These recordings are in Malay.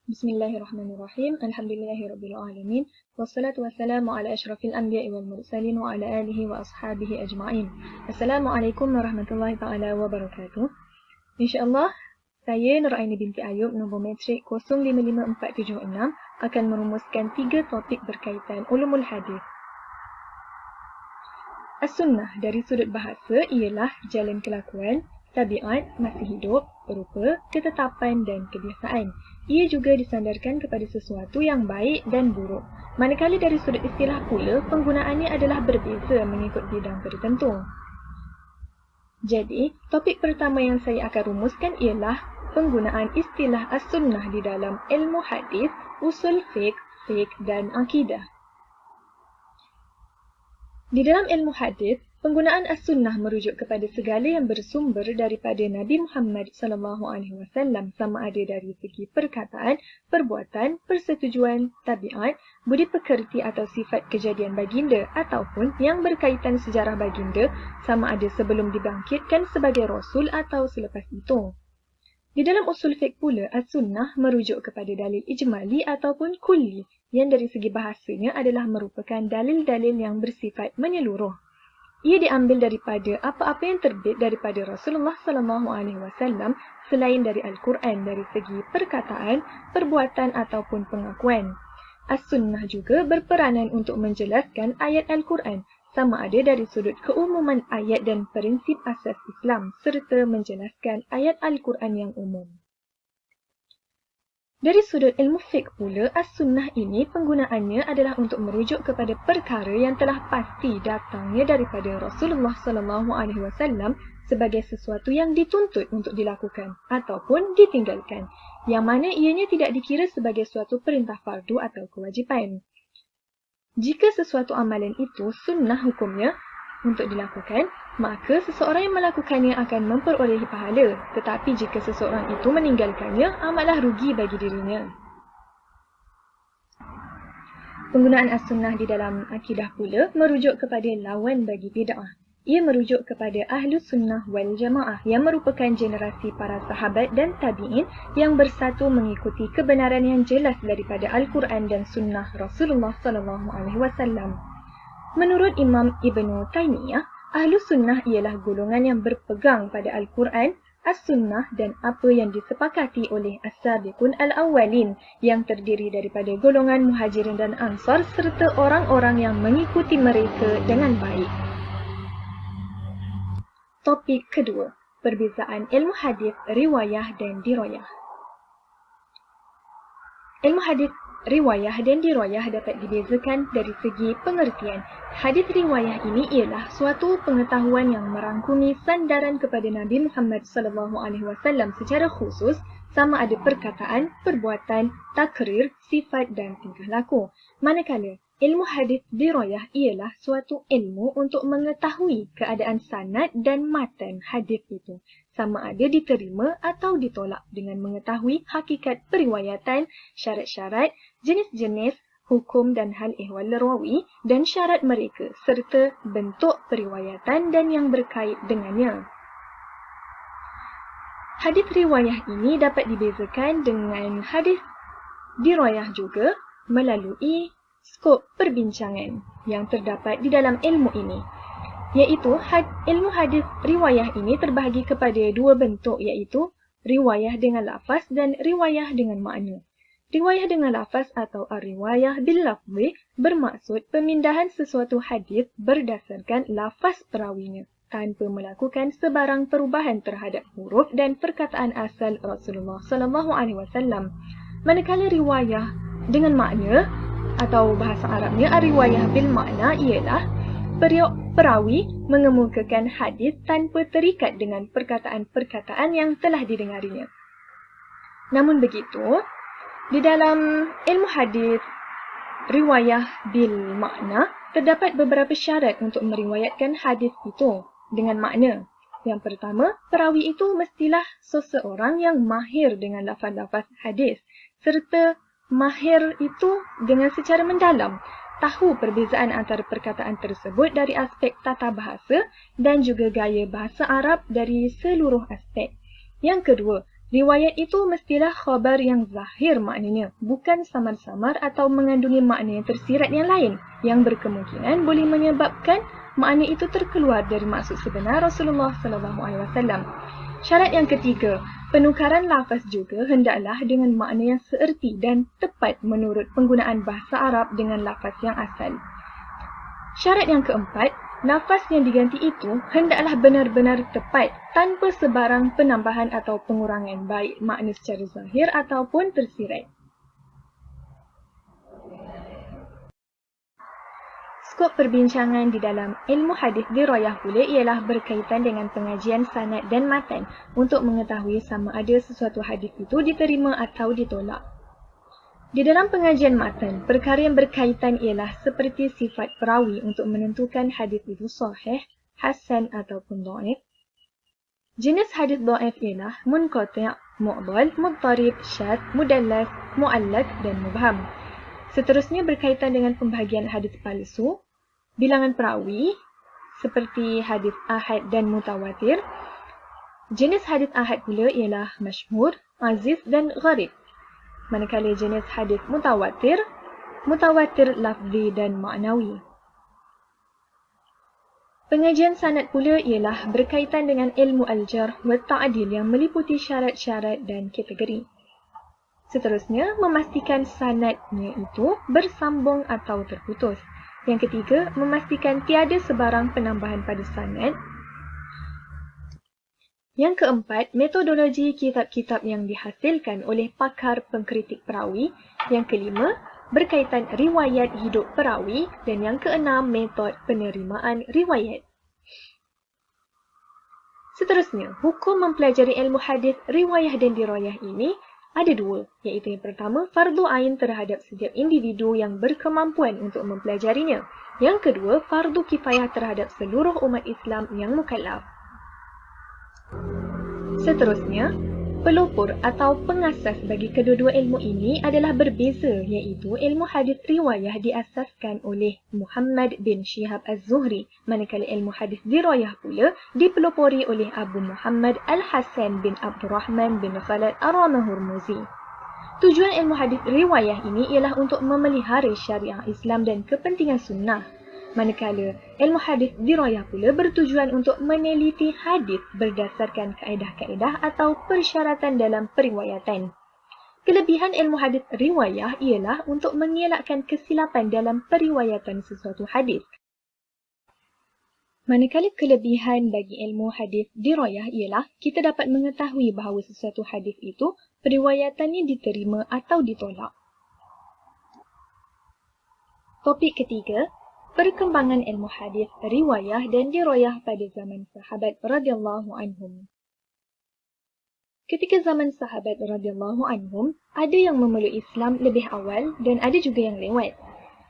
Bismillahirrahmanirrahim. Alhamdulillahirabbil alamin. Wassalatu wassalamu ala asyrafil anbiya'i wal mursalin wa ala alihi wa ashabihi ajma'in. Assalamualaikum warahmatullahi taala wabarakatuh. Insya-Allah, saya Nuraini binti Ayub, nombor matrik 055476 akan merumuskan 3 topik berkaitan ulumul hadis. As-sunnah dari sudut bahasa ialah jalan kelakuan, tabiat, masa hidup, rupa, ketetapan dan kebiasaan. Ia juga disandarkan kepada sesuatu yang baik dan buruk. Manakala dari sudut istilah pula, penggunaannya adalah berbeza mengikut bidang tertentu. Jadi, topik pertama yang saya akan rumuskan ialah penggunaan istilah as-sunnah di dalam ilmu hadis, usul fiqh dan akidah. Di dalam ilmu hadis, penggunaan as-sunnah merujuk kepada segala yang bersumber daripada Nabi Muhammad SAW, sama ada dari segi perkataan, perbuatan, persetujuan, tabiat, budi pekerti atau sifat kejadian baginda ataupun yang berkaitan sejarah baginda, sama ada sebelum dibangkitkan sebagai rasul atau selepas itu. Di dalam usul fiqh pula, as-sunnah merujuk kepada dalil ijmali ataupun kulli yang dari segi bahasanya adalah merupakan dalil-dalil yang bersifat menyeluruh. Ia diambil daripada apa-apa yang terbit daripada Rasulullah SAW selain dari Al-Quran dari segi perkataan, perbuatan ataupun pengakuan. As-sunnah juga berperanan untuk menjelaskan ayat Al-Quran sama ada dari sudut keumuman ayat dan prinsip asas Islam serta menjelaskan ayat Al-Quran yang umum. Dari sudut ilmu fiqh pula, as-sunnah ini penggunaannya adalah untuk merujuk kepada perkara yang telah pasti datangnya daripada Rasulullah SAW sebagai sesuatu yang dituntut untuk dilakukan ataupun ditinggalkan, yang mana ianya tidak dikira sebagai suatu perintah fardu atau kewajipan. Jika sesuatu amalan itu sunnah hukumnya untuk dilakukan, maka seseorang yang melakukannya akan memperolehi pahala. Tetapi jika seseorang itu meninggalkannya, amatlah rugi bagi dirinya. Penggunaan as-sunnah di dalam akidah pula merujuk kepada lawan bagi bid'ah. Ia merujuk kepada Ahlus Sunnah wal Jamaah yang merupakan generasi para sahabat dan tabi'in yang bersatu mengikuti kebenaran yang jelas daripada Al-Quran dan Sunnah Rasulullah SAW. Menurut Imam Ibn Taymiyah, Ahlus Sunnah ialah golongan yang berpegang pada Al-Quran, As-Sunnah dan apa yang disepakati oleh As-Sabiqun Al-Awwalin yang terdiri daripada golongan Muhajirin dan Ansar serta orang-orang yang mengikuti mereka dengan baik. Topik kedua, perbezaan ilmu hadis, riwayah dan dirayah. Ilmu hadis, riwayah dan dirayah dapat dibezakan dari segi pengertian. Hadis riwayah ini ialah suatu pengetahuan yang merangkumi sandaran kepada Nabi Muhammad SAW secara khusus, sama ada perkataan, perbuatan, takrir, sifat dan tingkah laku. Manakala ilmu hadis dirayah ialah suatu ilmu untuk mengetahui keadaan sanad dan matan hadis itu, sama ada diterima atau ditolak dengan mengetahui hakikat periwayatan, syarat-syarat, jenis-jenis, hukum dan hal ehwal rawi dan syarat mereka serta bentuk periwayatan dan yang berkait dengannya. Hadis riwayah ini dapat dibezakan dengan hadis dirayah juga melalui skop perbincangan yang terdapat di dalam ilmu ini, iaitu ilmu hadis riwayah ini terbahagi kepada dua bentuk, iaitu riwayah dengan lafaz dan riwayah dengan makna. Riwayah dengan lafaz atau ar-riwayah bil lafzi bermaksud pemindahan sesuatu hadis berdasarkan lafaz perawinya tanpa melakukan sebarang perubahan terhadap huruf dan perkataan asal Rasulullah SAW. Manakala riwayah dengan makna atau bahasa Arabnya ar-riwayah bil makna ialah perawi mengemukakan hadis tanpa terikat dengan perkataan-perkataan yang telah didengarinya. Namun begitu, di dalam ilmu hadis riwayah bil makna terdapat beberapa syarat untuk meriwayatkan hadis itu dengan makna. Yang pertama, perawi itu mestilah seseorang yang mahir dengan lafaz-lafaz hadis serta mahir itu dengan secara mendalam, tahu perbezaan antara perkataan tersebut dari aspek tata bahasa dan juga gaya bahasa Arab dari seluruh aspek. Yang kedua, Riwayat itu mestilah khabar yang zahir maknanya, bukan samar-samar atau mengandungi makna yang tersirat yang lain yang berkemungkinan boleh menyebabkan makna itu terkeluar dari maksud sebenar Rasulullah SAW. Syarat yang ketiga, penukaran lafaz juga hendaklah dengan makna yang seerti dan tepat menurut penggunaan bahasa Arab dengan lafaz yang asal. Syarat yang keempat, lafaz yang diganti itu hendaklah benar-benar tepat tanpa sebarang penambahan atau pengurangan baik makna secara zahir ataupun tersirat. Skop perbincangan di dalam ilmu hadis dirayah pula ialah berkaitan dengan pengajian sanad dan matan untuk mengetahui sama ada sesuatu hadis itu diterima atau ditolak. Di dalam pengajian matan, perkara yang berkaitan ialah seperti sifat perawi untuk menentukan hadis itu sahih, hasan ataupun dhaif. Jenis hadis dhaif ialah munqati', mu'dal, mudtarib, syadz, mudallas, mu'allaq dan mubham. Seterusnya berkaitan dengan pembahagian hadis palsu, bilangan perawi seperti hadis ahad dan mutawatir. Jenis hadis ahad pula ialah masyhur, aziz dan gharib. Manakala jenis hadis mutawatir lafzi dan maknawi. Pengajian sanad pula ialah berkaitan dengan ilmu al-jarh wa ta'dil yang meliputi syarat-syarat dan kategori. Seterusnya, memastikan sanadnya itu bersambung atau terputus. Yang ketiga, memastikan tiada sebarang penambahan pada sanad. Yang keempat, metodologi kitab-kitab yang dihasilkan oleh pakar pengkritik perawi. Yang kelima, berkaitan riwayat hidup perawi. Dan yang keenam, metod penerimaan riwayat. Seterusnya, hukum mempelajari ilmu hadis, riwayah dan dirayah ini ada dua, iaitu yang pertama, fardu ain terhadap setiap individu yang berkemampuan untuk mempelajarinya. Yang kedua, fardu kifayah terhadap seluruh umat Islam yang mukallaf. Seterusnya, pelopor atau pengasas bagi kedua-dua ilmu ini adalah berbeza, iaitu ilmu hadis riwayah diasaskan oleh Muhammad bin Shihab Az-Zuhri, manakala ilmu hadis dirayah pula dipelopori oleh Abu Muhammad Al-Hasan bin Abdurrahman bin Khalad Ar-Ramah-Hurmuzi. Tujuan ilmu hadis riwayah ini ialah untuk memelihara syariah Islam dan kepentingan sunnah. Manakala ilmu hadis dirayah pula bertujuan untuk meneliti hadis berdasarkan kaedah-kaedah atau persyaratan dalam periwayatan. Kelebihan ilmu hadis riwayah ialah untuk mengelakkan kesilapan dalam periwayatan sesuatu hadis. Manakala kelebihan bagi ilmu hadis dirayah ialah kita dapat mengetahui bahawa sesuatu hadis itu periwayatannya diterima atau ditolak. Topik ketiga, perkembangan ilmu hadis, riwayah dan dirayah pada zaman sahabat radhiyallahu anhum. Ketika zaman sahabat radhiyallahu anhum, ada yang memeluk Islam lebih awal dan ada juga yang lewat.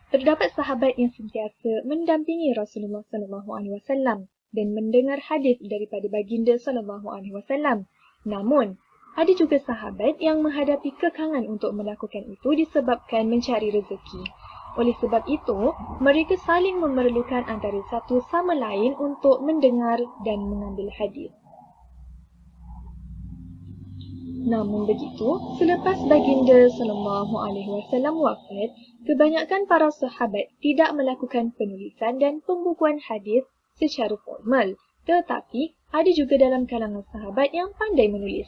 Terdapat sahabat yang sentiasa mendampingi Rasulullah SAW dan mendengar hadis daripada baginda SAW. Namun, ada juga sahabat yang menghadapi kekangan untuk melakukan itu disebabkan mencari rezeki. Oleh sebab itu, mereka saling memerlukan antara satu sama lain untuk mendengar dan mengambil hadis. Namun begitu, selepas baginda SAW wafat, kebanyakan para sahabat tidak melakukan penulisan dan pembukuan hadis secara formal, tetapi ada juga dalam kalangan sahabat yang pandai menulis.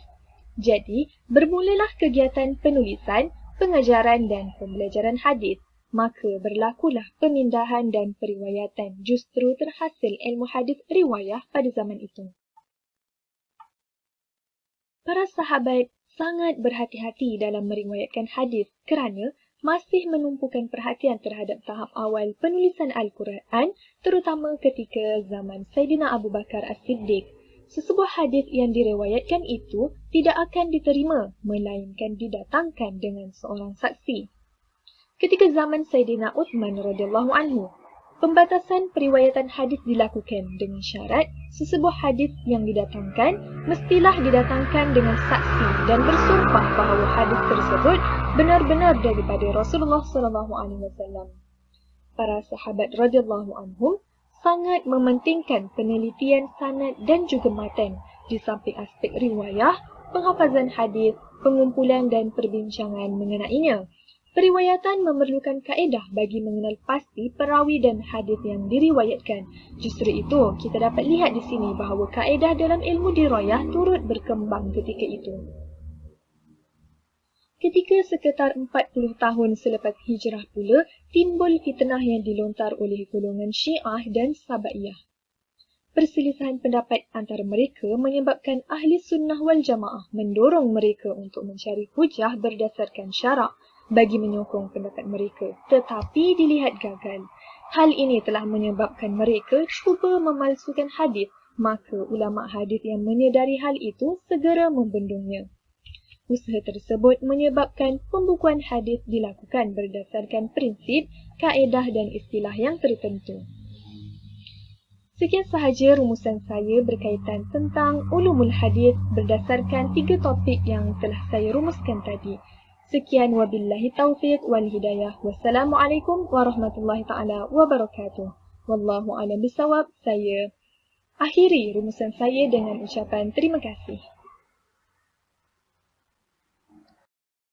Jadi, bermulalah kegiatan penulisan, pengajaran dan pembelajaran hadis. Maka berlakulah pemindahan dan periwayatan, justru terhasil ilmu hadis riwayah pada zaman itu. Para sahabat sangat berhati-hati dalam meriwayatkan hadis kerana masih menumpukan perhatian terhadap tahap awal penulisan Al-Quran, terutama ketika zaman Sayyidina Abu Bakar As-Siddiq. Sesebuah hadis yang diriwayatkan itu tidak akan diterima, melainkan didatangkan dengan seorang saksi. Ketika zaman Sayyidina Uthman radhiyallahu anhu, pembatasan periwayatan hadis dilakukan dengan syarat sesebuah hadis yang didatangkan mestilah didatangkan dengan saksi dan bersumpah bahawa hadis tersebut benar-benar daripada Rasulullah SAW. Para sahabat radhiyallahu anhum sangat mementingkan penelitian sanad dan juga matan di samping aspek riwayah penghafazan hadis, pengumpulan dan perbincangan mengenainya. Periwayatan memerlukan kaedah bagi mengenal pasti perawi dan hadis yang diriwayatkan. Justru itu, kita dapat lihat di sini bahawa kaedah dalam ilmu dirayah turut berkembang ketika itu. Ketika sekitar 40 tahun selepas hijrah pula, timbul fitnah yang dilontar oleh golongan Syiah dan Sabaiyah. Perselisihan pendapat antara mereka menyebabkan ahli sunnah wal jamaah mendorong mereka untuk mencari hujah berdasarkan syarak bagi menyokong pendapat mereka, tetapi dilihat gagal. Hal ini telah menyebabkan mereka cuba memalsukan hadis, maka ulama hadis yang menyedari hal itu segera membendungnya. Usaha tersebut menyebabkan pembukuan hadis dilakukan berdasarkan prinsip, kaedah dan istilah yang tertentu. Sekian sahaja rumusan saya berkaitan tentang ulumul hadis berdasarkan 3 topik yang telah saya rumuskan tadi. Sekian wabillahi taufiq wal hidayah. Wassalamualaikum warahmatullahi taala wabarakatuh. Wallahu a'lam bishawab. Saya akhiri rumusan saya dengan ucapan terima kasih.